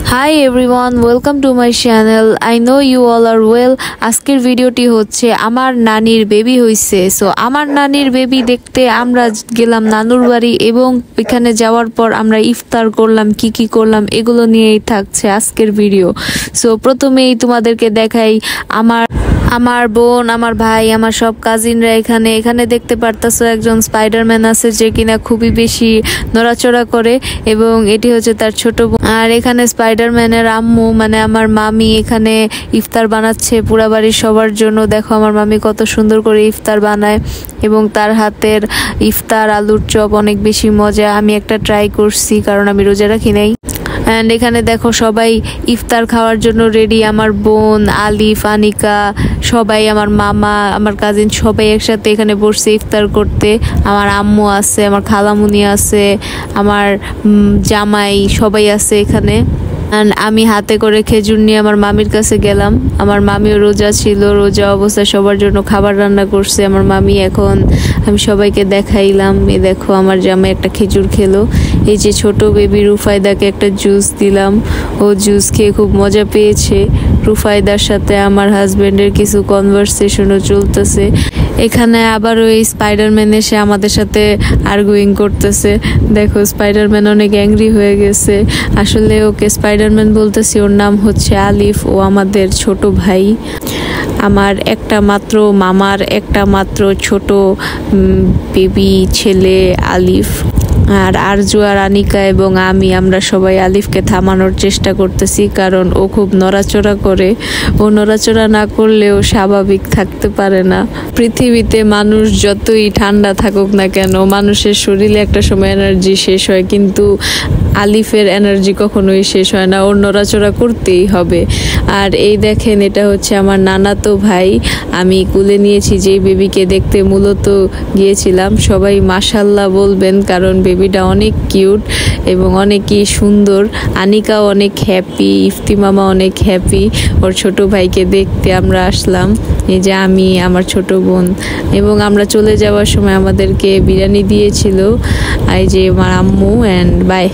Hi everyone, welcome to my channel. I know you all are well. আজকের ভিডিওটি হচ্ছে আমার নানির বেবি হইছে। সো আমার নানির বেবি দেখতে আমরা গেলাম নানুর বাড়ি এবং ওইখানে যাওয়ার পর আমরা ইফতার করলাম, কি করলাম এগুলো নিয়েই থাকছে আজকের ভিডিও। সো প্রথমেই তোমাদেরকে দেখাই আমার বোন, আমার ভাই, আমার সব কাজিনরা এখানে দেখতে পারতাছো একজন স্পাইডারম্যান আছে যে কিনা খুবই বেশি নড়াচড়া করে এবং এটি হচ্ছে তার ছোট বোন। আর এখানে স্পাইডারম্যানের আম্মু মানে আমার মামি এখানে ইফতার বানাচ্ছে পুরা বাড়ির সবার জন্য। দেখো আমার মামি কত সুন্দর করে ইফতার বানায় এবং তার হাতের ইফতার আলুর চপ অনেক বেশি মজা। আমি একটা ট্রাই করছি কারণ আমি রোজা রাখি নাই। অ্যান্ড এখানে দেখো সবাই ইফতার খাওয়ার জন্য রেডি। আমার বোন, আলিফ, আনিকা, সবাই, আমার মামা, আমার কাজিন সবাই একসাথে এখানে বসছে ইফতার করতে। আমার আম্মু আছে, আমার খালামুনি আছে, আমার জামাই সবাই আছে এখানে। আমি হাতে করে খেজুর নিয়ে আমার মামির কাছে গেলাম। আমার মামিও রোজা ছিল, রোজা অবস্থায় সবার জন্য খাবার রান্না করছে আমার মামি। এখন আমি সবাইকে দেখাইলাম, এই দেখো আমার জামাই একটা খেজুর খেলো। এই যে ছোট বেবি রুফায়দাকে একটা জুস দিলাম, ও জুস খেয়ে খুব মজা পেয়েছে। রুফায়দার সাথে আমার হাজবেন্ডের কিছু কনভারসেশনও চলতেছে। এখানে আবার ওই স্পাইডারম্যান এসে আমাদের সাথে আর্গুইং করতেছে। দেখো স্পাইডারম্যান অনেক অ্যাংরি হয়ে গেছে। আসলে ওকে স্পাইডারম্যান বলতেছি, ওর নাম হচ্ছে আলিফ, ও আমাদের ছোট ভাই। আমার একটা মাত্র মামার একটা মাত্র ছোট বেবি ছেলে আলিফ। আর আরজু আর আনিকা এবং আমরা সবাই আলিফকে থামানোর চেষ্টা করতেছি কারণ ও খুব নড়াচড়া করে। ও নড়াচড়া না করলেও স্বাভাবিক থাকতে পারে না। পৃথিবীতে মানুষ যতই ঠান্ডা থাকুক না কেন, মানুষের শরীরে একটা সময় এনার্জি শেষ হয়, কিন্তু আলিফের এনার্জি কখনোই শেষ হয় না, ওর নড়াচড়া করতেই হবে। আর এই দেখেন, এটা হচ্ছে আমার নানাতো ভাই। আমি কুলে নিয়েছি যেই বেবিকে, দেখতে মূলত গিয়েছিলাম। সবাই মাশাল্লাহ বলবেন কারণ বেবিটা অনেক কিউট এবং অনেকই সুন্দর। আনিকাও অনেক হ্যাপি, ইফতি মামা অনেক হ্যাপি ওর ছোট ভাইকে দেখতে। আমরা আসলাম, এই যে আমি, আমার ছোট বোন, এবং আমরা চলে যাওয়ার সময় আমাদেরকে বিরিয়ানি দিয়েছিল এই যে আমার আম্মু। And by.